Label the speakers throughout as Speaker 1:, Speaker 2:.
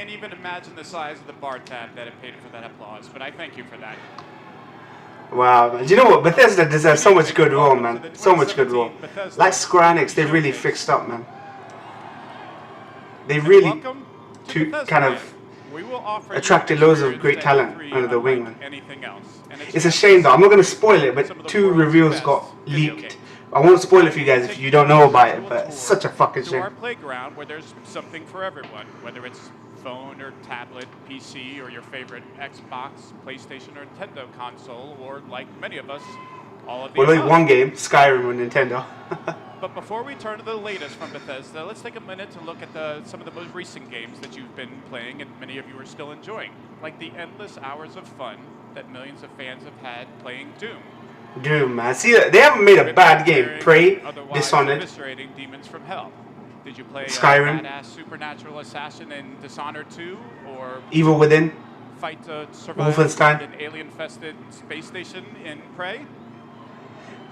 Speaker 1: can't even imagine the size of the bar tab that it paid for that applause, but I thank you for that.
Speaker 2: Wow, man. Do you know what? Bethesda deserves so much goodwill, man. So much goodwill. Like Square Enix, they've really fixed up, man. They really kind of attracted loads of great talent under the wing, man. It's a shame though. I'm not going to spoil it, but 2 reviews got leaked. I won't spoil it for you guys if you don't know about it, but it's such a fucking shame.
Speaker 1: Our playground where there's something for everyone, whether it's phone or tablet, PC, or your favorite Xbox, PlayStation, or Nintendo console, or like many of us, all of the
Speaker 2: only one game, Skyrim on Nintendo.
Speaker 1: But before we turn to the latest from Bethesda, let's take a minute to look at some of the most recent games that you've been playing and many of you are still enjoying, like the endless hours of fun that millions of fans have had playing Doom.
Speaker 2: Doom, man. See, they haven't made a bad game. Prey, Dishonored,
Speaker 1: demons from hell. Did you play
Speaker 2: Skyrim,
Speaker 1: badass supernatural assassin in Dishonored 2, or
Speaker 2: Evil Within,
Speaker 1: fight to survive
Speaker 2: Wolfenstein,
Speaker 1: an alien-infested space station in Prey?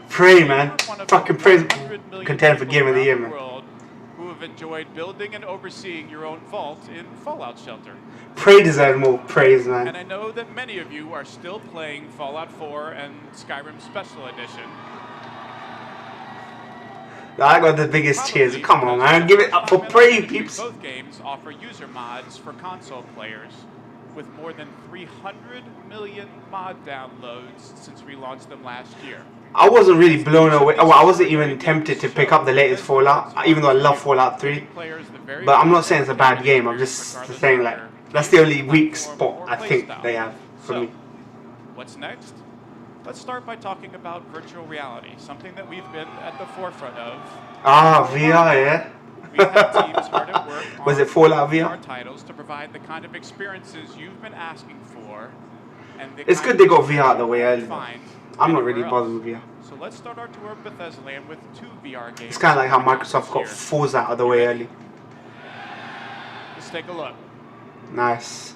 Speaker 2: Prey, man. Fucking Prey, contender for Game of the Year, man.
Speaker 1: Who have enjoyed building and overseeing your own vault in Fallout Shelter.
Speaker 2: Prey deserves more praise, man.
Speaker 1: And I know that many of you are still playing Fallout 4 and Skyrim Special Edition.
Speaker 2: I got the biggest cheers. Come on, man. Give it up for Prey, peeps.
Speaker 1: Both games offer user mods for console players, with more than 300 million mod downloads since we launched them last year.
Speaker 2: I wasn't really blown away. Well, I wasn't even tempted to pick up the latest Fallout, even though I love Fallout 3. But I'm not saying it's a bad game. I'm just saying, like, that's the only weak spot I think they have for me.
Speaker 1: What's next? Let's start by talking about virtual reality, something that we've been at the forefront of.
Speaker 2: Ah, VR, yeah.
Speaker 1: We've had teams hard at work
Speaker 2: Was it Fallout VR?
Speaker 1: Titles to provide the kind of experiences you've been asking for. And
Speaker 2: it's good they got VR out of the way early. I'm not really bothered with VR.
Speaker 1: So let's start our tour of Bethesda Land with 2 VR games.
Speaker 2: It's kind of like how Microsoft got Forza out of the way early.
Speaker 1: Let's take a look.
Speaker 2: Nice.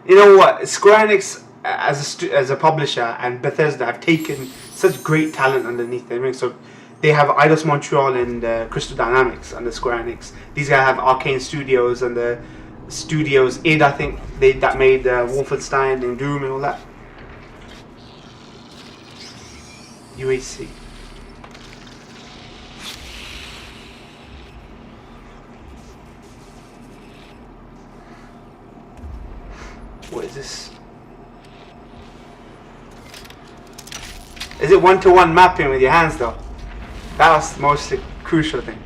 Speaker 2: You know what? Square Enix as a publisher and Bethesda have taken such great talent underneath them. So they have Eidos Montreal and Crystal Dynamics under Square Enix. These guys have Arcane Studios and the Studios id, I think, that made Wolfenstein and Doom and all that. UAC. What is this? Is it one-to-one mapping with your hands though? That was the most crucial thing.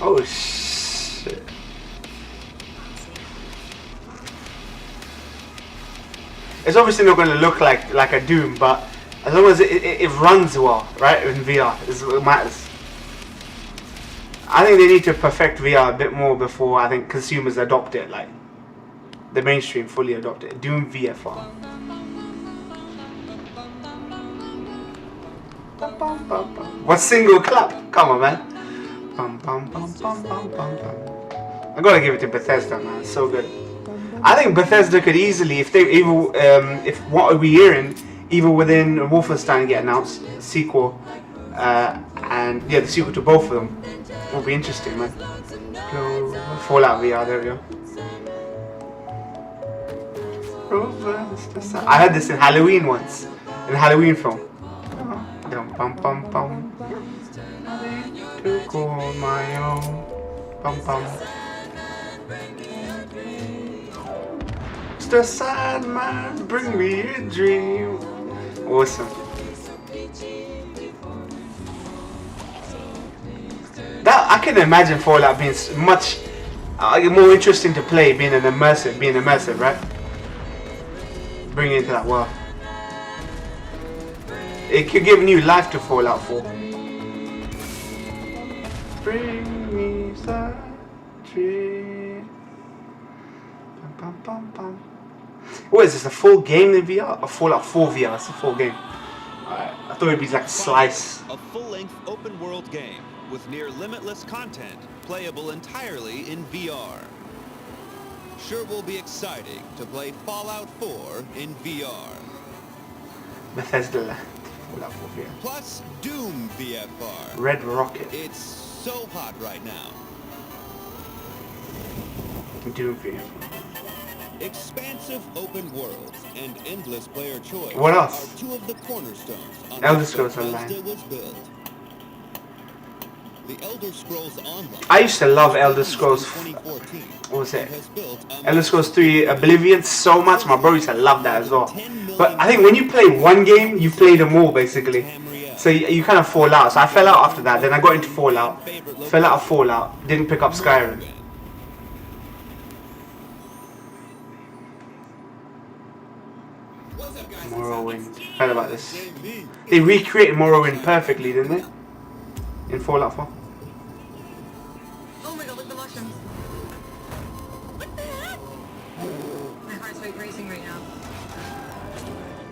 Speaker 2: Oh shit. It's obviously not going to look like a Doom, but as long as it runs well, right, in VR, is what matters. I think they need to perfect VR a bit more before I think consumers adopt it, like the mainstream fully adopt it. Doom VFR. What single clap? Come on, man. I gotta give it to Bethesda, man. It's so good. I think Bethesda could easily, if what are we hearing, Evil Within and Wolfenstein get announced, sequel, and yeah, the sequel to both of them will be interesting, man. Fallout VR, there we go. I heard this in Halloween once, in a Halloween film. To call my own. The sad man, bring me a dream. Awesome. That I can imagine Fallout being much more interesting to play, being immersive, right? Bring it into that world. It could give new life to Fallout 4. Bring me that dream. Bum, bum, bum. What is this, a full game in VR? A Fallout 4 VR, it's a full game. I thought it'd be like a slice.
Speaker 3: A full-length open-world game with near limitless content playable entirely in VR. Sure will be exciting to play Fallout 4 in VR.
Speaker 2: Bethesda Land. Fallout 4 VR.
Speaker 3: Plus Doom VFR.
Speaker 2: Red Rocket.
Speaker 3: It's so hot right now.
Speaker 2: Doom VR.
Speaker 3: Expansive open worlds and endless player choice
Speaker 2: What else?
Speaker 3: are two of the cornerstones on
Speaker 2: Elder
Speaker 3: which
Speaker 2: Scrolls
Speaker 3: Bethesda
Speaker 2: Online.
Speaker 3: was built. The Elder Scrolls Online.
Speaker 2: I used to love Elder Scrolls. What was it? Elder Scrolls 3 Oblivion so much. My bro used to love that as well. But I think when you play one game, you play them all basically. So you kind of fall out. So I fell out after that. Then I got into Fallout. Fell out of Fallout. Didn't pick up Skyrim. Morrowind. Heard about this. They recreated Morrowind perfectly, didn't they? In Fallout 4.
Speaker 4: Oh my god, look at the mushrooms. What the heck? My heart's rate racing right now.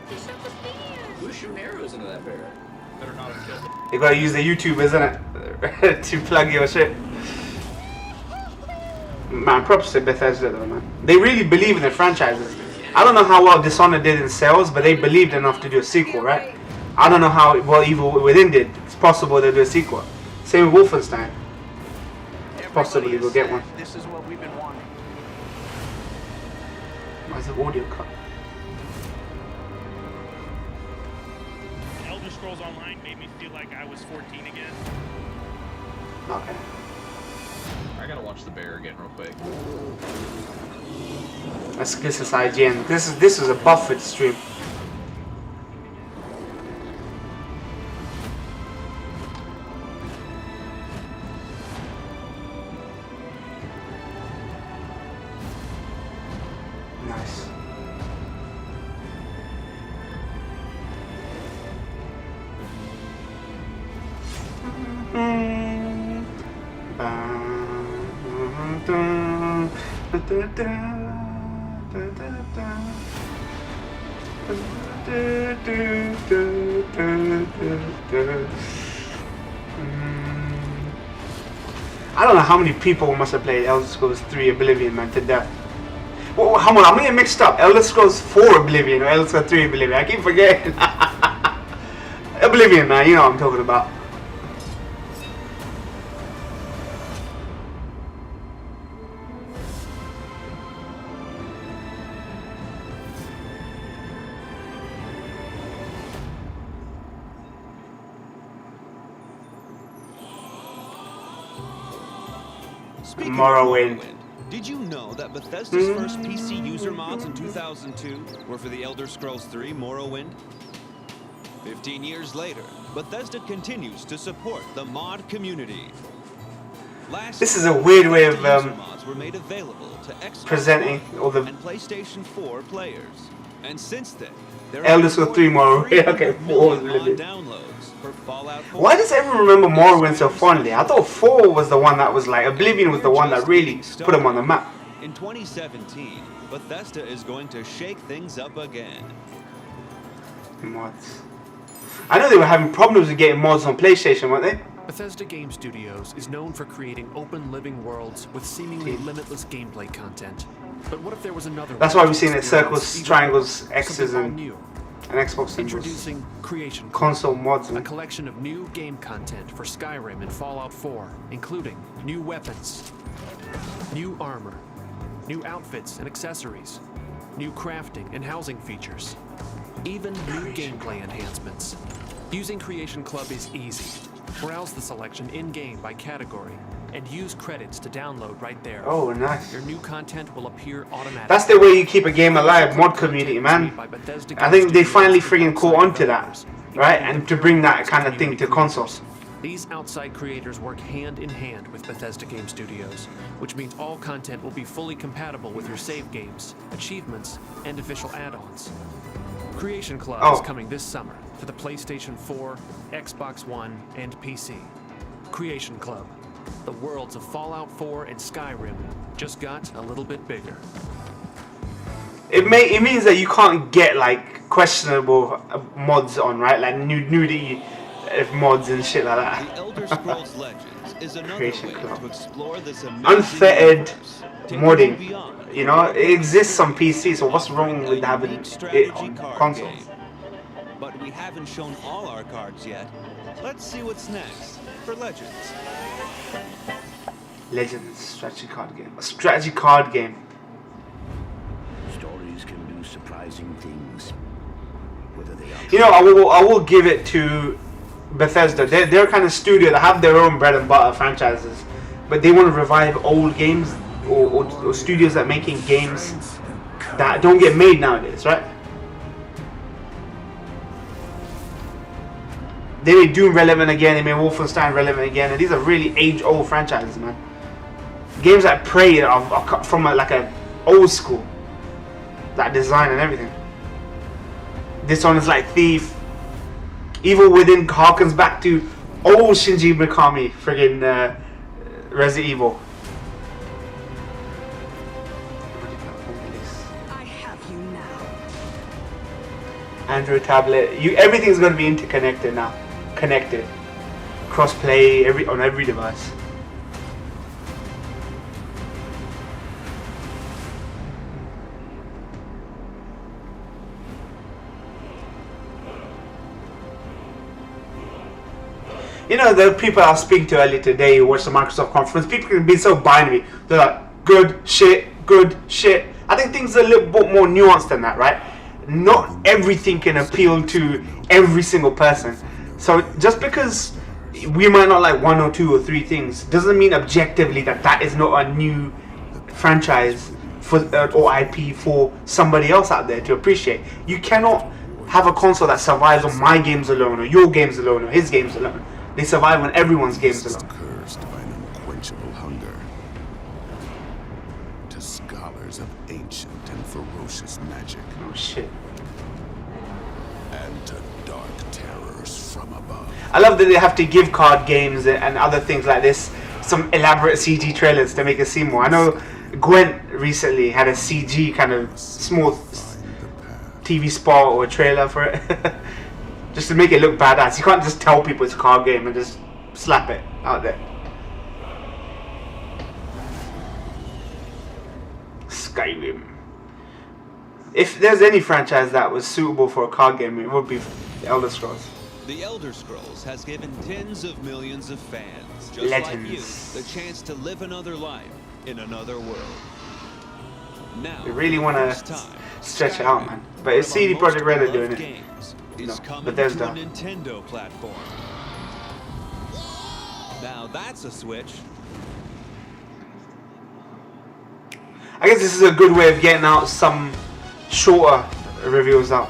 Speaker 4: They shot the bear.
Speaker 5: Who's shooting arrows into that bear?
Speaker 1: Better not have killed it.
Speaker 2: You gotta use the YouTube, isn't it? To plug your shit. Man, props to Bethesda though, man. They really believe in their franchises. I don't know how well Dishonored did in sales, but they believed enough to do a sequel, right? I don't know how well Evil Within did. It's possible they'll do a sequel. Same with Wolfenstein. Possibly we'll get one.
Speaker 5: This is what we've been wanting.
Speaker 2: Why is the audio cut?
Speaker 6: Elder Scrolls Online made me feel like I was 14 again.
Speaker 2: Okay.
Speaker 5: I gotta watch the bear again real quick.
Speaker 2: This is IGN. This is a Buffett stream. Nice. I don't know how many people must have played Elder Scrolls 3 Oblivion, man, to death. Well, come on, I'm getting mixed up. Elder Scrolls 4 Oblivion or Elder Scrolls 3 Oblivion. I keep forgetting. Oblivion, man, you know what I'm talking about.
Speaker 3: Speaking
Speaker 2: Morrowind.
Speaker 3: of Morrowind, did you know that Bethesda's first PC user mods in 2002 were for the Elder Scrolls 3 Morrowind? 15 years later, Bethesda continues to support the mod community.
Speaker 2: This is a weird way of
Speaker 3: Bethesda user mods were made available to Xbox
Speaker 2: presenting
Speaker 3: One
Speaker 2: all the
Speaker 3: and PlayStation 4 players. And since then, there
Speaker 2: Elder
Speaker 3: are
Speaker 2: Scrolls 3 Morrowind.
Speaker 3: 300
Speaker 2: Okay, 4
Speaker 3: million mod
Speaker 2: Oblivion.
Speaker 3: downloads for Fallout 4.
Speaker 2: Why does everyone remember Morrowind so fondly? I thought 4 was the one that was like, Oblivion was the one that really put them on the map.
Speaker 3: In 2017, Bethesda is going to shake things up again.
Speaker 2: Mods. I know they were having problems with getting mods on PlayStation, weren't they?
Speaker 7: Bethesda Game Studios is known for creating open living worlds with seemingly limitless gameplay content. But what if there was another
Speaker 2: That's
Speaker 7: way
Speaker 2: why
Speaker 7: to
Speaker 2: we've seen it
Speaker 7: experience
Speaker 2: circles,
Speaker 7: even
Speaker 2: triangles,
Speaker 7: more,
Speaker 2: X's,
Speaker 7: something all
Speaker 2: and
Speaker 7: new.
Speaker 2: Xbox symbols.
Speaker 7: Introducing Creation Club,
Speaker 2: Console mods.
Speaker 7: a
Speaker 2: Man.
Speaker 7: collection of new game content for Skyrim and Fallout 4, including new weapons, new armor, new outfits and accessories, new crafting and housing features, even new gameplay enhancements. Using Creation Club is easy. Browse the selection in-game by category and use credits to download right there.
Speaker 2: Oh, nice.
Speaker 7: Your new content will appear automatically.
Speaker 2: That's the way you keep a game alive, mod community, man. I think they finally friggin' caught onto that, right? And to bring that kind of thing to consoles.
Speaker 7: These outside creators work hand in hand with Bethesda Game Studios, which means all content will be fully compatible with your save games, achievements, and official add-ons. Creation Club is coming this summer for the PlayStation 4, Xbox One, and PC. Creation Club. The worlds of Fallout 4 and Skyrim just got a little bit bigger.
Speaker 2: It means that you can't get like questionable mods on, right? Like nudity, if mods and shit like
Speaker 3: The
Speaker 2: that.
Speaker 3: Elder Scrolls Legends is another
Speaker 2: Creation
Speaker 3: way
Speaker 2: Club.
Speaker 3: to explore this amazing
Speaker 2: Unfettered
Speaker 3: universe, taking
Speaker 2: modding.
Speaker 3: you beyond
Speaker 2: You know, it exists on PC, so what's wrong with having
Speaker 3: unique
Speaker 2: it
Speaker 3: strategy
Speaker 2: on
Speaker 3: card
Speaker 2: consoles?
Speaker 3: game. But we haven't shown all our cards yet. Let's see what's next for Legends.
Speaker 2: Legends strategy card game. A strategy card game.
Speaker 8: Stories can do surprising things. Whether they are
Speaker 2: You know, I will give it to Bethesda. They're kind of studio that have their own bread and butter franchises, but they want to revive old games or studios that are making games that don't get made nowadays, right? They made Doom relevant again, they made Wolfenstein relevant again, and these are really age-old franchises, man. Games like Prey are from like a old school, that design and everything. This one is like Thief. Evil Within harkens back to old Shinji Mikami, friggin' Resident Evil.
Speaker 9: I have you now.
Speaker 2: Android tablet, everything's gonna be interconnected now, connected, cross-play on every device. You know, the people I was speaking to earlier today who watched the Microsoft conference, people can be so binary. They're like, good shit, good shit. I think things are a little bit more nuanced than that, right? Not everything can appeal to every single person. So just because we might not like one or two or three things doesn't mean objectively that that is not a new franchise for or IP for somebody else out there to appreciate. You cannot have a console that survives on my games alone or your games alone or his games alone. They survive on everyone's games alone.
Speaker 8: cursed by an unquenchable hunger. To scholars of ancient and ferocious magic.
Speaker 2: Oh shit.
Speaker 8: And to dark terrors from above.
Speaker 2: I love that they have to give card games and other things like this some elaborate CG trailers to make it seem more. I know Gwent recently had a CG kind of small TV spot or a trailer for it. Just to make it look badass. You can't just tell people it's a card game and just slap it out there. Skyrim. If there's any franchise that was suitable for a card game, it would be The Elder Scrolls.
Speaker 3: The Elder Scrolls has given tens of millions of fans, just
Speaker 2: Legends.
Speaker 3: like you, the chance to live another life in another world. Now,
Speaker 2: We really want
Speaker 3: for
Speaker 2: to
Speaker 3: the first time,
Speaker 2: stretch it out, man. But it's
Speaker 3: one of
Speaker 2: CD
Speaker 3: our most
Speaker 2: Projekt Red are
Speaker 3: beloved
Speaker 2: doing it.
Speaker 3: games
Speaker 2: No,
Speaker 3: is coming
Speaker 2: Bethesda.
Speaker 3: to a Nintendo platform. Now that's a switch.
Speaker 2: I guess this is a good way of getting out some shorter reviews out.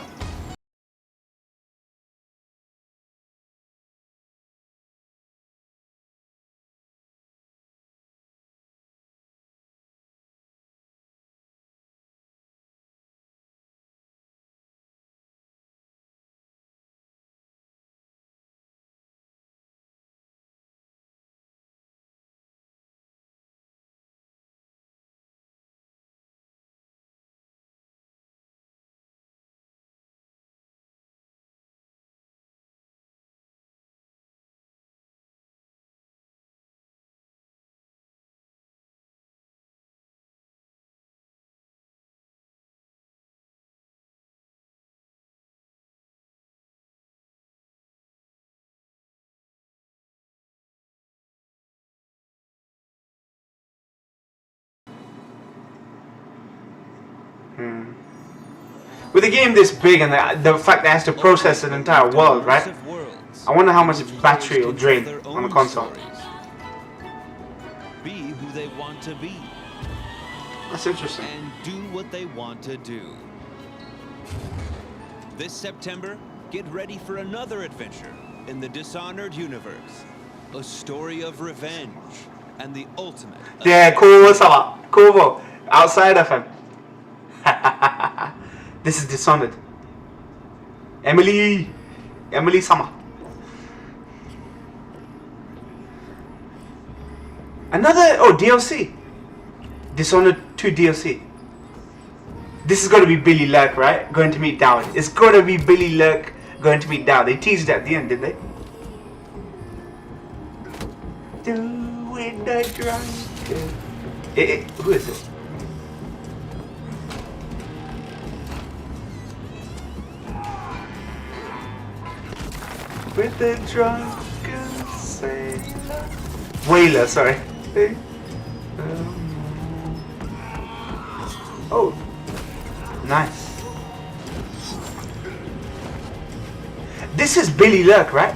Speaker 2: With a game this big and the fact that it has to process an entire world, right?
Speaker 3: Immersive worlds.
Speaker 2: I wonder how much
Speaker 3: Players
Speaker 2: battery will
Speaker 3: can
Speaker 2: drain
Speaker 3: tell their
Speaker 2: on a
Speaker 3: own
Speaker 2: console.
Speaker 3: stories. Be who they want to be
Speaker 2: That's interesting.
Speaker 3: and do what they want to do. This September, get ready for another adventure in the Dishonored universe. A story of revenge and the ultimate.
Speaker 2: Yeah, cool, sama. Cool, bro. Outside of him. This is Dishonored. Emily sama. Another DLC. Dishonored 2 DLC. This is gonna be Billy Lurk, right? Going to meet Dowd. It's gonna be Billy Lurk going to meet Dowd. They teased it at the end, didn't they? doing the drunken. Who is it? With the drunken sailor. Whaler, sorry. Oh, nice. This is Billy Lurk, right?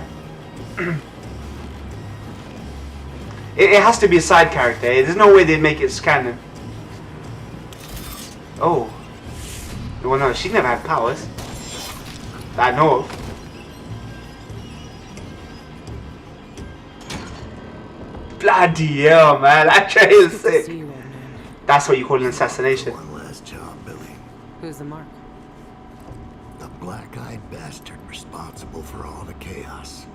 Speaker 2: It has to be a side character. There's no way they'd make it canon. Oh. Well, no, she never had powers. That I know of. Bloody hell, man. That train is sick. That's what you call an assassination.
Speaker 8: One last job, Billy.
Speaker 4: Who's the mark?
Speaker 8: The black-eyed bastard responsible for all the chaos.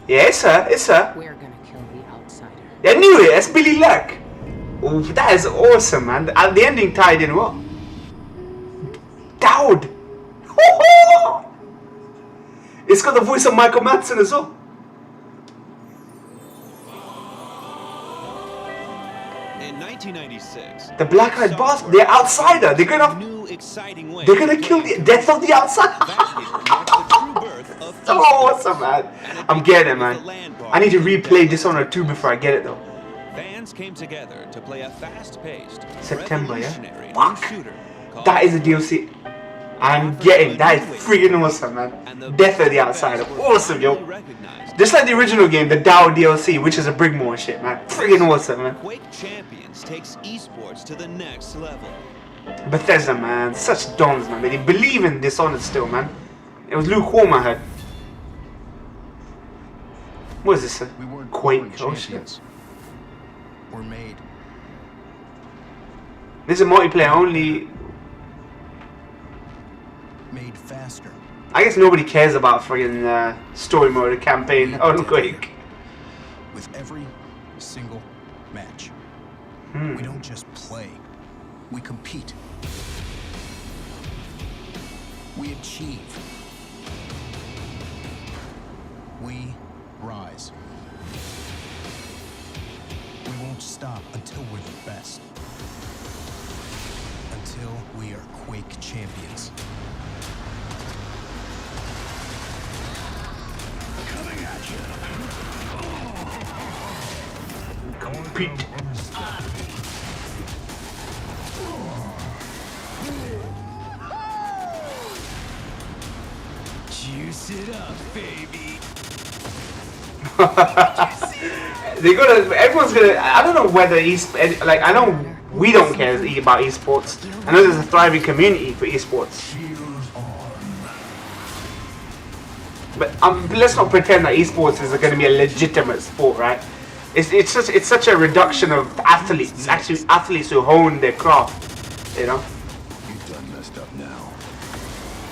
Speaker 2: Yeah, it's her. It's her.
Speaker 4: We're gonna kill the outsider.
Speaker 2: I knew it. That's Billy Lurk. Oh, that is awesome, man. The ending tied in well. Dowd. It's got the voice of Michael Madsen as well.
Speaker 3: In 1996,
Speaker 2: The black-eyed bastard. They're outsider. They're gonna.
Speaker 3: new exciting way
Speaker 2: They're gonna kill the death of the outsider. So awesome, man. I'm getting it, man. I need to replay Dishonored 2 before I get it, though.
Speaker 3: Fans came together to play a fast-paced,
Speaker 2: September, yeah?
Speaker 3: revolutionary new
Speaker 2: Fuck.
Speaker 3: shooter called
Speaker 2: That is a DLC. I'm getting. That is freaking awesome, man. Death of the outsider. Awesome, yo.
Speaker 3: recognized.
Speaker 2: Just like the original game, the Dow DLC, which is a Brigmore shit, man. Friggin' awesome, man.
Speaker 3: Quake Champions takes esports to the next level.
Speaker 2: Bethesda, man. Such dons, man. They believe in Dishonored still, man. It was lukewarm, I heard. What is this?
Speaker 9: We weren't
Speaker 2: Quake?
Speaker 9: born
Speaker 2: Oh, shit.
Speaker 9: champions. We're made.
Speaker 2: This is multiplayer only.
Speaker 9: Made faster.
Speaker 2: I guess nobody cares about friggin' story mode or campaign on Quake.
Speaker 9: With every single match.
Speaker 2: Hmm.
Speaker 9: We don't just play. We compete. We achieve. We rise. We won't stop until we're the best. Until we are Quake champions. Coming at you.
Speaker 2: Compete.
Speaker 9: Juice it up, baby.
Speaker 2: Everyone's gonna. I don't know whether like I know we don't care about esports. I know there's a thriving community for esports. But let's not pretend that esports is going to be a legitimate sport, right? It's such a reduction of athletes, actually athletes who hone their craft, you know.
Speaker 8: You've done messed up now.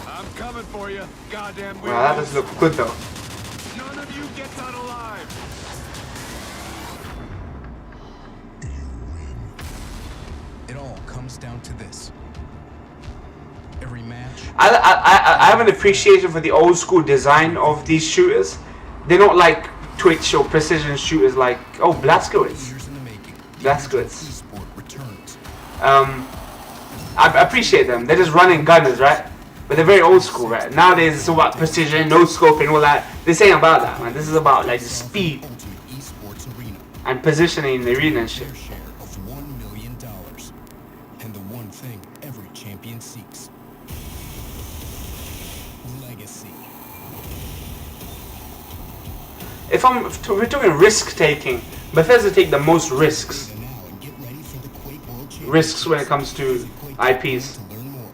Speaker 9: I'm coming for you, goddamn
Speaker 2: Well, that does look good though.
Speaker 9: None of you gets out alive. It all comes down to this. Every match.
Speaker 2: I have an appreciation for the old school design of these shooters. They're not like Twitch or precision shooters like Blazkowicz.
Speaker 9: Years in the making.
Speaker 2: Blazkowicz.
Speaker 9: Esport returns.
Speaker 2: I appreciate them. They're just running gunners, right? But they're very old school, right? Nowadays it's about precision, no scoping, all that. This ain't about that, man. This is about like speed
Speaker 9: Ultimate esports arena.
Speaker 2: and positioning in the arena and shit.
Speaker 9: Their share of $1 million. And the one thing every champion seeks. Legacy.
Speaker 2: If we're talking risk taking, Bethesda take the most risks.
Speaker 9: Now and get ready for the Quake World Championships.
Speaker 2: Risks when it comes to IPs.
Speaker 9: To learn more.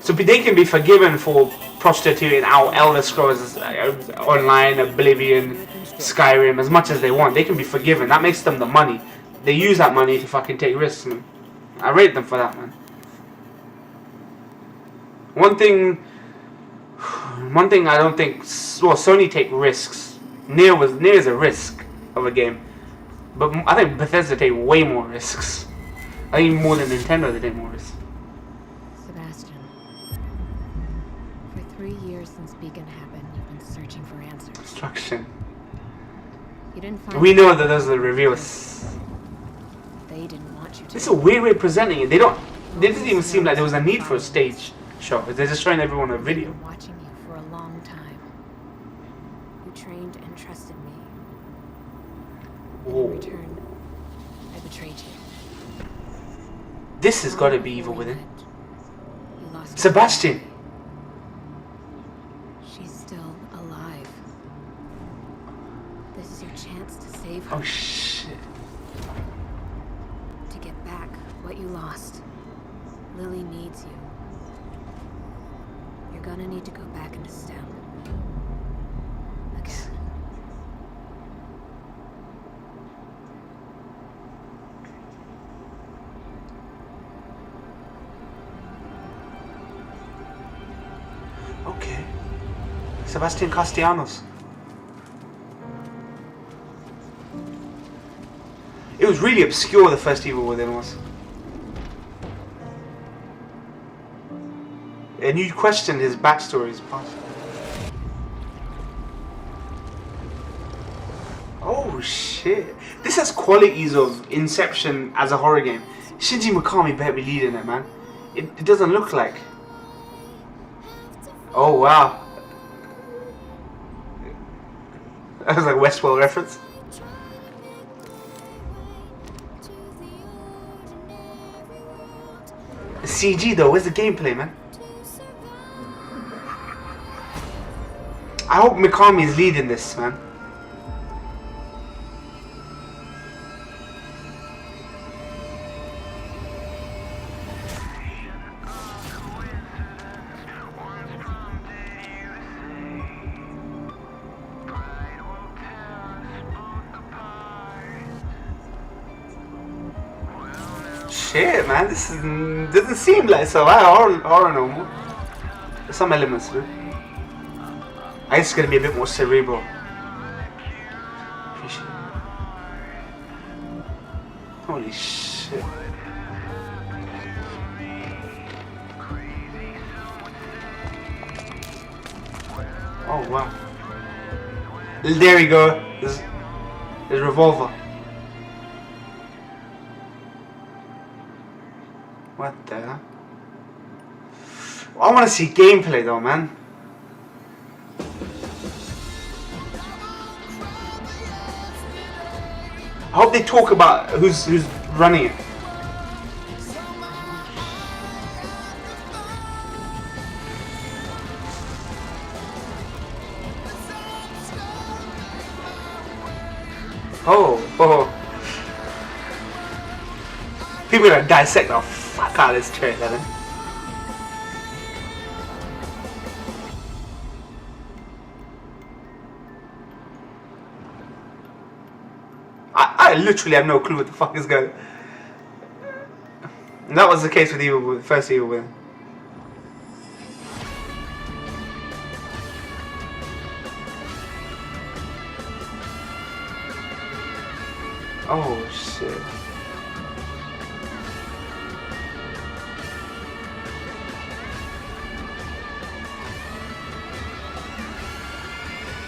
Speaker 2: So they can be forgiven for prostituting out Elder Scrolls Online, Oblivion, Skyrim as much as they want. They can be forgiven. That makes them the money. They use that money to fucking take risks, man. I rate them for that, man. One thing I don't think. Well, Sony take risks. Nier is a risk of a game, but I think Bethesda take way more risks. I think more than Nintendo they take more risks.
Speaker 10: Sebastian, for 3 years since Beacon happened, you've been searching searching for answers.
Speaker 2: Destruction.
Speaker 10: You didn't find
Speaker 2: We know that those are the reveals.
Speaker 10: They didn't want you to.
Speaker 2: This is a weird way of presenting it. They doesn't even seem like there was a need for a stage show. They're just showing everyone a video.
Speaker 10: I've been watching you for a long time. You trained and trusted me. And in return, I betrayed you.
Speaker 2: This has got to be evil within.
Speaker 10: You lost
Speaker 2: Sebastian.
Speaker 10: She's still alive. This is your chance to save her.
Speaker 2: Oh shit.
Speaker 10: To get back what you lost. Lily needs you. You're gonna need to go back into STEM. Again.
Speaker 2: Okay. Sebastian Castellanos. It was really obscure, the first Evil Within was. And you questioned his backstory, his past. Oh shit. This has qualities of Inception as a horror game. Shinji Mikami better be leading it, man. It doesn't look like. Oh wow. That was like Westworld reference. CG though, where's the gameplay, man? I hope Mikami is leading this, man. Shit, man, this doesn't seem like survival horror no more. There's some elements to it. I guess it's gonna be a bit more cerebral. Holy shit. Oh wow. There we go. There's revolver. What the hell? I want to see gameplay though, man. I hope they talk about who's running it. Oh. People are gonna dissect the fuck out of this trailer then. I literally have no clue what the fuck is going on. And that was the case with first Evil Within. Oh shit.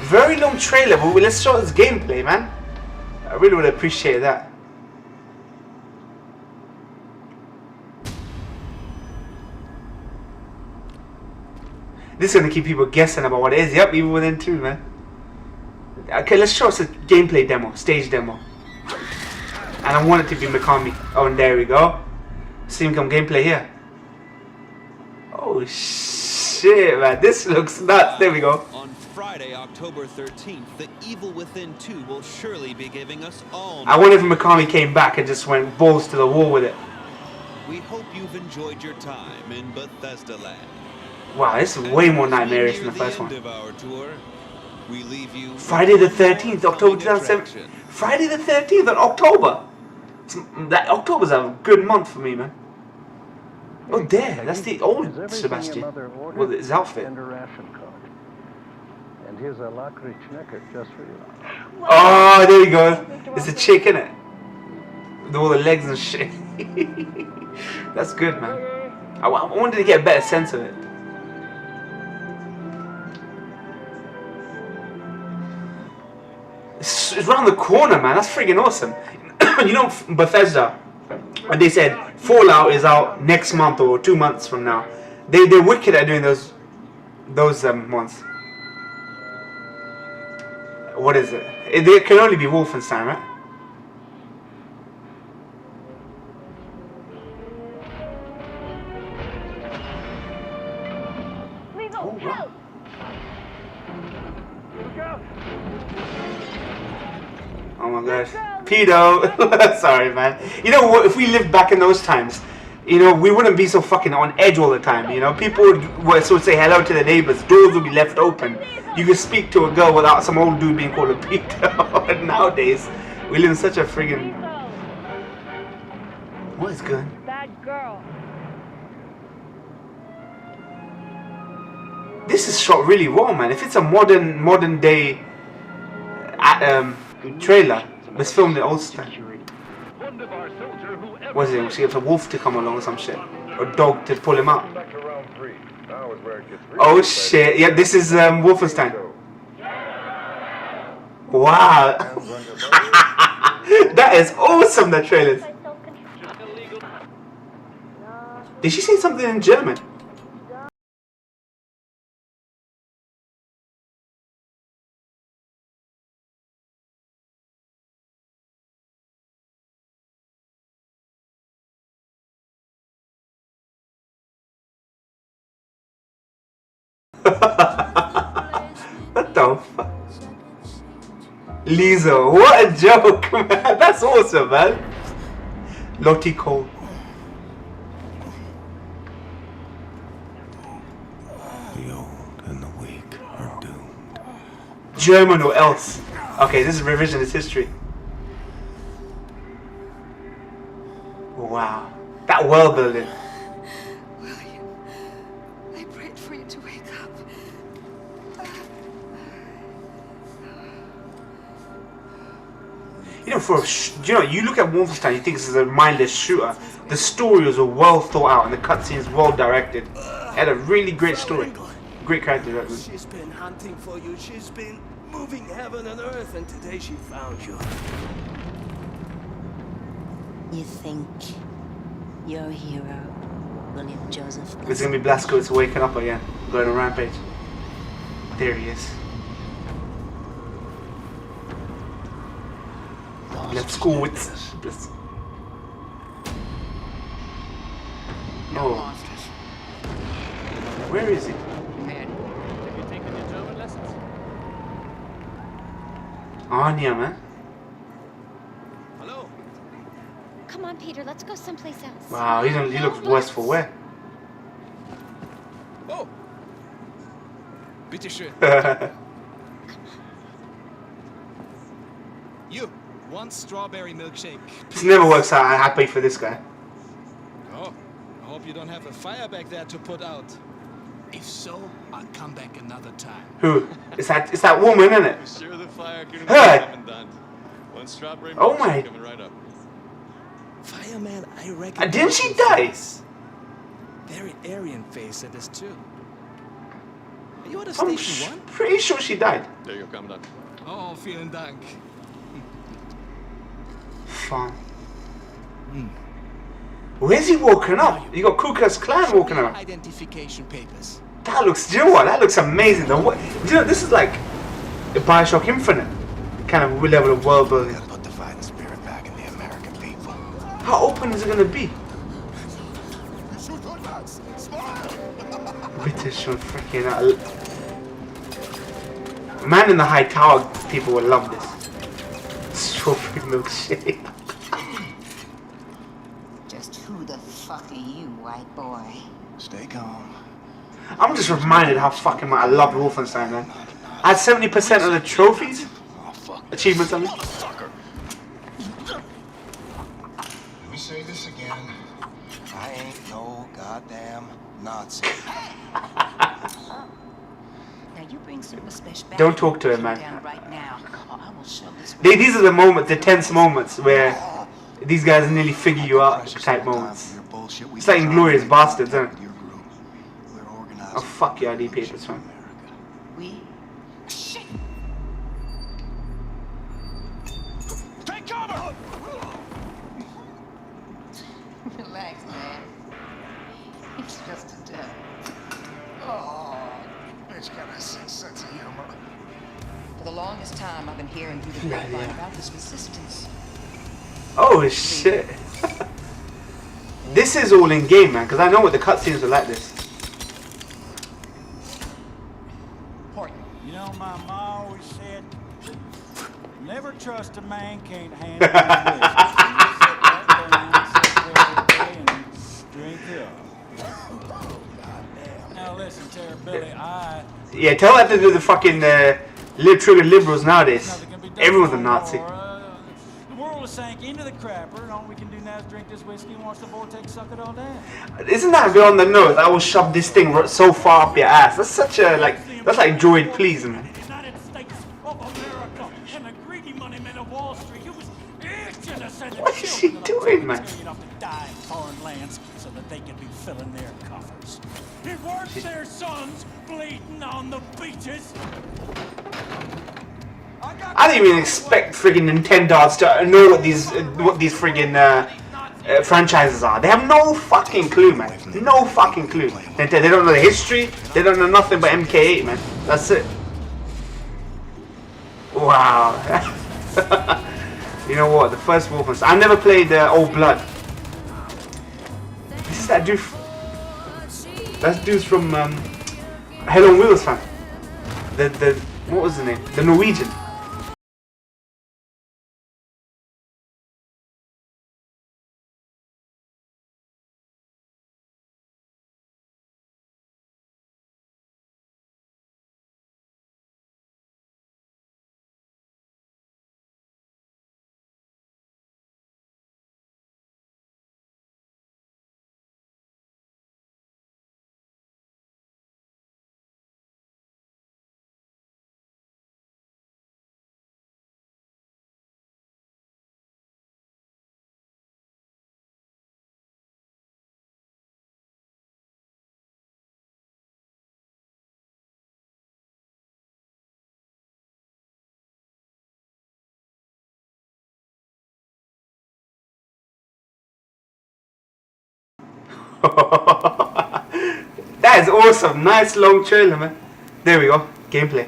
Speaker 2: Very long trailer, but let's show us gameplay, man. I really would appreciate that. This is gonna keep people guessing about what it is. Yep, Evil Within 2, man. Okay, let's show us a gameplay demo, stage demo. And I want it to be Mikami. Oh, and there we go. See some gameplay here. Oh shit, man, this looks nuts. There we go.
Speaker 3: On Friday, October 13th, the Evil Within 2 will surely be giving us all.
Speaker 2: I wonder if Mikami came back and just went balls to the wall with it.
Speaker 3: We hope you've enjoyed your time in Bethesda Land.
Speaker 2: Wow, this is way more nightmarish than the first one.
Speaker 3: Of our tour, we leave you
Speaker 2: Friday the 13th, October 2007. Friday the 13th of October. October's a good month for me, man. Oh, there, that's the old Sebastian with his outfit.
Speaker 11: And here's a Lakritz Schnecker just for you.
Speaker 2: Oh, there you go. It's a chick, innit? With all the legs and shit. That's good, man. I wanted to get a better sense of it. it's around the corner, man. That's freaking awesome. You know, Bethesda, they said Fallout is out next month or 2 months from now. They're wicked at doing those months. What is it? It can only be Wolfenstein, right? Oh my gosh. Pedo. Sorry, man. You know what? If we lived back in those times, you know, we wouldn't be so fucking on edge all the time. You know, people would say hello to the neighbors. Doors would be left open. You could speak to a girl without some old dude being called a pedo. Nowadays, we live in such a friggin'... What is good?
Speaker 12: Bad girl.
Speaker 2: This is shot really well, man. If it's a modern day trailer, let's film the old style. What is it? She gets a wolf to come along or some shit, or a dog to pull him out. Oh shit! Yeah, this is Wolfenstein. Wow, that is awesome. The trailers. Did she say something in German? What the fuck? Lisa, what a joke, man. That's awesome, man. Lottie Cole.
Speaker 8: The old and the weak are doomed.
Speaker 2: German or else. Okay, this is revisionist history. Wow. That world building. You know, you look at Wolfenstein, you think this is a mindless shooter. The story was well thought out and the cutscenes well directed. It had a really great story. Great character development.
Speaker 13: She's been hunting for you. She's been moving heaven and earth, and today she found you.
Speaker 14: You think your hero, William Joseph?
Speaker 2: It's gonna be Blazkowicz waking up again, going on a rampage. There he is. Let's go with this. Oh. Where is he?
Speaker 15: Man, have you taken your German lessons?
Speaker 2: Anya, man.
Speaker 13: Hello.
Speaker 10: Come on, Peter, let's go someplace else.
Speaker 2: Wow, he looks worse for wear.
Speaker 9: Oh. Bitteschön. You. One strawberry milkshake.
Speaker 2: This never works out. I'm happy for this guy.
Speaker 9: Oh, I hope you don't have a fire back there to put out. If so, I'll come back another time.
Speaker 2: Who? It's that woman, isn't it?
Speaker 16: Sure, the fire can
Speaker 2: Her.
Speaker 16: One strawberry
Speaker 2: Oh my.
Speaker 16: coming right up.
Speaker 13: Fireman, I reckon.
Speaker 2: Didn't she die?
Speaker 13: Very Aryan face it is too. Are you at a
Speaker 2: I'm
Speaker 13: station one?
Speaker 2: pretty sure she died.
Speaker 16: There you go, Commandant.
Speaker 9: Oh, vielen Dank.
Speaker 2: Fine. Where's he walking up? You got Ku Klux Klan walking around.
Speaker 13: Identification papers.
Speaker 2: That looks, do you know what? That looks amazing. Do you know, this is like a Bioshock Infinite kind of level of world building.
Speaker 8: Put the fighting spirit back in the American people.
Speaker 2: How open is it gonna be? British or freaking Man in the High Tower people will love this. Strawberry milkshake.
Speaker 14: Just who the fuck are you, white boy?
Speaker 8: Stay calm.
Speaker 2: I'm just reminded how fucking much I loved Wolfenstein, man. I had 70% of the trophies, achievements, I mean.
Speaker 8: Let me say this again. I ain't no goddamn Nazi.
Speaker 14: Now you bring Super Special back.
Speaker 2: Don't talk to him, man.
Speaker 14: Down right now, or I will shove this.
Speaker 2: These are the moments, the tense moments where these guys nearly figure you out type moments. It's like Inglourious Bastards, isn't it? Oh fuck your ID papers, man.
Speaker 14: We shit. time I've been hearing through the grapevine about this resistance.
Speaker 2: Oh shit. This is all in game, man, because I know what the cutscenes are like this.
Speaker 12: You know, my ma always said, never trust a man can't handle his business. Drink up. Now listen, Billy,
Speaker 2: Yeah, tell that to the fucking trigger liberals nowadays. Everyone's a Nazi.
Speaker 12: The world is sank into the crapper, and all we can do now is drink this whiskey and watch the vortex suck it all down.
Speaker 2: Isn't that a bit on the nose? I will shove this thing so far up your ass. That's such a that's like droid please, man.
Speaker 12: The United States of America and the greedy money men of Wall Street, who was itching to send
Speaker 2: What is she doing, man?
Speaker 12: off to die in foreign lands so that they could be filling their coffers. It weren't their sons bleeding on the beaches.
Speaker 2: I didn't even expect friggin' Nintendo's to know what these friggin' franchises are. They have no fucking clue, man. No fucking clue. They don't know the history. They don't know nothing but MK8, man. That's it. Wow. You know what? The first Wolfenstein. I never played Old Blood. This is that dude. That dude's from Hell on Wheels, fam. The what was the name? The Norwegian. That is awesome. Nice long trailer, man. There we go. Gameplay.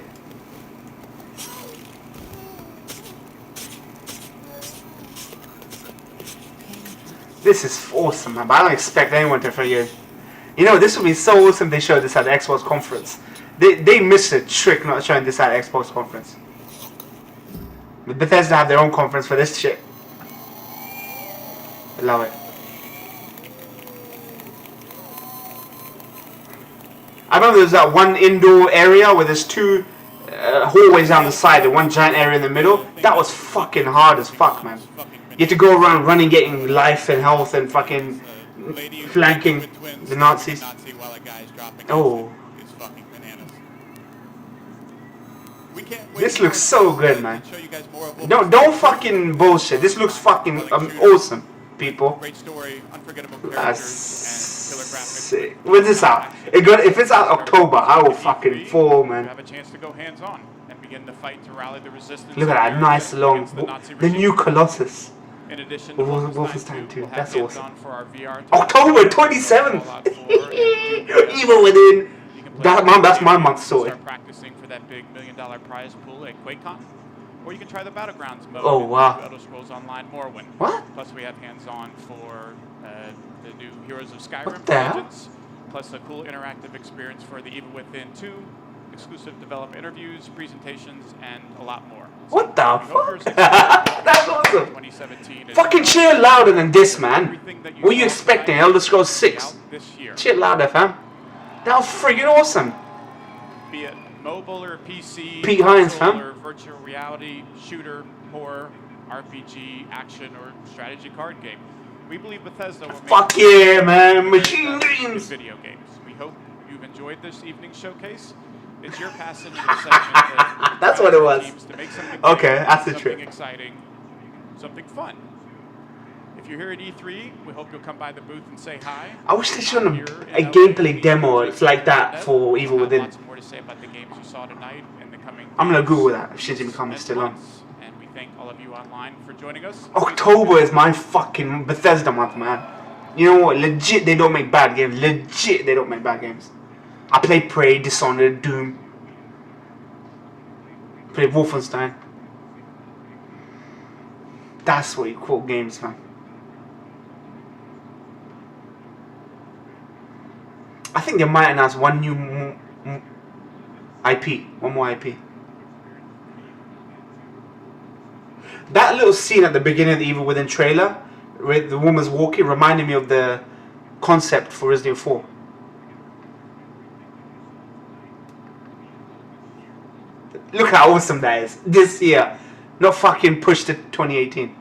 Speaker 2: This is awesome, man. But I don't expect anyone to forget. You know, this would be so awesome if they showed this at the Xbox conference. They missed a trick not showing this at Xbox conference. But Bethesda have their own conference for this shit. I love it. I remember there's that one indoor area where there's two hallways down the side and one giant area in the middle. That was fucking hard as fuck, man. You had to go around running, getting life and health and fucking flanking the Nazis. Oh. This looks so good, man. Don't fucking bullshit. This looks fucking awesome, people. That's sick. When's this out? If it's out October, I will fucking fall, man.
Speaker 1: Have a chance to go hands-on and begin the fight to rally the resistance.
Speaker 2: Look at that nice long, the new Colossus.
Speaker 1: In addition to
Speaker 2: Wolfenstein 2, that's awesome.
Speaker 1: for our VR
Speaker 2: October 27th. Even within that month, that's my month sorted.
Speaker 1: Start practicing for that big $1 million prize pool at QuakeCon, or you can try the Battlegrounds mode.
Speaker 2: Oh wow!
Speaker 1: Elder Scrolls Online Morrowind.
Speaker 2: What?
Speaker 1: Plus we have hands-on for the new Heroes of Skyrim Legends, plus a cool interactive experience for the Evil Within 2, exclusive developer interviews, presentations, and a lot more.
Speaker 2: What the fuck? That's awesome. 2017 fucking cheer louder than this, man. What are you expecting? Elder Scrolls 6. Cheer louder, fam. That was friggin' awesome.
Speaker 1: Be it mobile or PC,
Speaker 2: Pete Hines, fam.
Speaker 1: or virtual reality, shooter, horror, RPG, action, or strategy card game. We believe Bethesda will make
Speaker 2: fuck yeah, man. Machine Dreams.
Speaker 1: Video games. We hope you've enjoyed this evening showcase. It's your passage to the segment that
Speaker 2: that's what it was.
Speaker 1: To make something
Speaker 2: okay,
Speaker 1: new,
Speaker 2: that's the
Speaker 1: something
Speaker 2: trick.
Speaker 1: Exciting, something fun. If you're here at E3, we hope you'll come by the booth and say hi.
Speaker 2: I wish they showed a gameplay demo. It's like that for Evil Within.
Speaker 1: Lots more to say about the games you saw tonight in the coming
Speaker 2: I'm gonna Google that if Shinji Mikami is still on.
Speaker 1: And we thank all of you online for joining us.
Speaker 2: October is my fucking Bethesda month, man. You know what? Legit, they don't make bad games. Legit, they don't make bad games. I played Prey, Dishonored, Doom. Played Wolfenstein. That's what you call games, man. I think they might announce one new IP, one more IP. That little scene at the beginning of the Evil Within trailer, where the woman's walking, reminded me of the concept for Resident Evil 4. Look how awesome that is. This year. Not fucking pushed to 2018.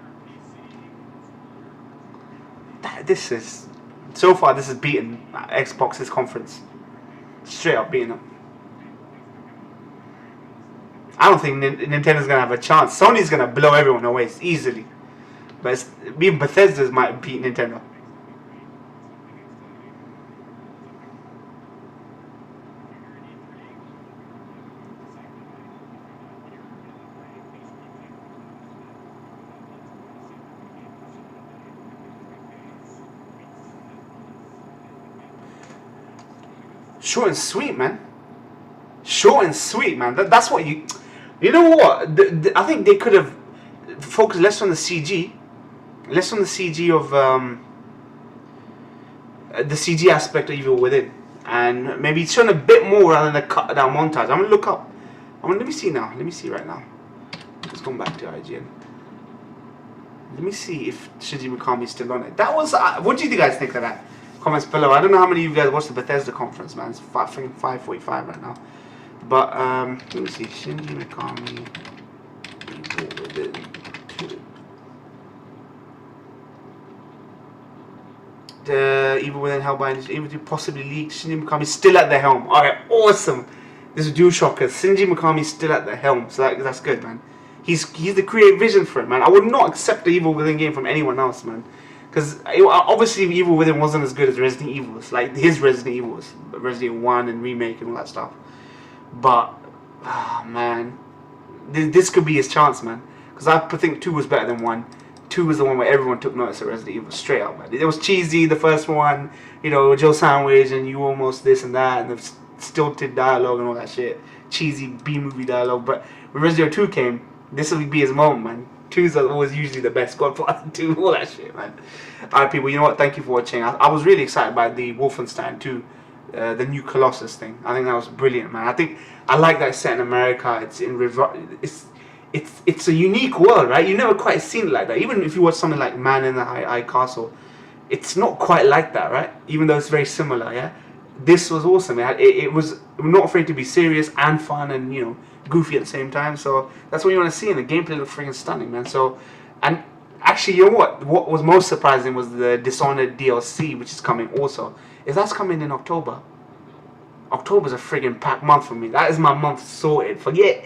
Speaker 2: This is... So far, this is beaten Xbox's conference. Straight up beating them. I don't think Nintendo's going to have a chance. Sony's going to blow everyone away easily. But even Bethesda might beat Nintendo. Short and sweet, man. Short and sweet, man. That's what you... You know what? I think they could have focused less on the CG. Less on the CG of... the CG aspect of Evil Within. And maybe shown a bit more rather than a cut down montage. I'm going to look up. Let me see now. Let me see right now. Let's go back to IGN. Let me see if Shinji Mikami's still on it. That was... what do you guys think of that? Comments below. I don't know how many of you guys watched the Bethesda conference, man. It's 5:45 right now. But let me see. Shinji Mikami. Evil Within 2. The Evil Within Hellbound is able to possibly leak. Shinji Mikami still at the helm. Alright, awesome. This is DualShocker. Shinji Mikami still at the helm. So that's good, man. He's the creative vision for it, man. I would not accept the Evil Within game from anyone else, man. Because obviously Evil Within wasn't as good as Resident Evil's. Like his Resident Evils. Resident Evil 1 and Remake and all that stuff. But, oh, man. This could be his chance, man. Because I think 2 was better than 1. 2 was the one where everyone took notice of Resident Evil. Straight up, man. It was cheesy, the first one. You know, Joe Sandwich and you almost this and that. And the stilted dialogue and all that shit. Cheesy B-movie dialogue. But when Resident Evil 2 came, this will be his moment, man. 2s are always usually the best. Godfather 2, all that shit, man. Alright, people, you know what? Thank you for watching. I was really excited by the Wolfenstein 2, the new Colossus thing. I think that was brilliant, man. I like that it's set in America. It's in it's a unique world, right? You never quite seen it like that. Even if you watch something like Man in the High Castle, it's not quite like that, right? Even though it's very similar, yeah. This was awesome. It was not afraid to be serious and fun and you know goofy at the same time. So that's what you want to see, and the gameplay looked freaking stunning, man. So, and actually, you know what was most surprising was the Dishonored DLC, which is coming also. If that's coming in October, October's a friggin' packed month for me. That is my month sorted. Forget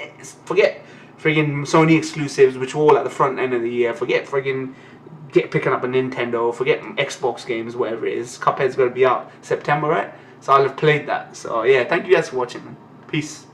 Speaker 2: friggin' Sony exclusives, which were all at the front end of the year. Forget friggin' picking up a Nintendo. Forget Xbox games, whatever it is. Cuphead's gonna be out September, right? So I'll have played that. So yeah, thank you guys for watching, man. Peace.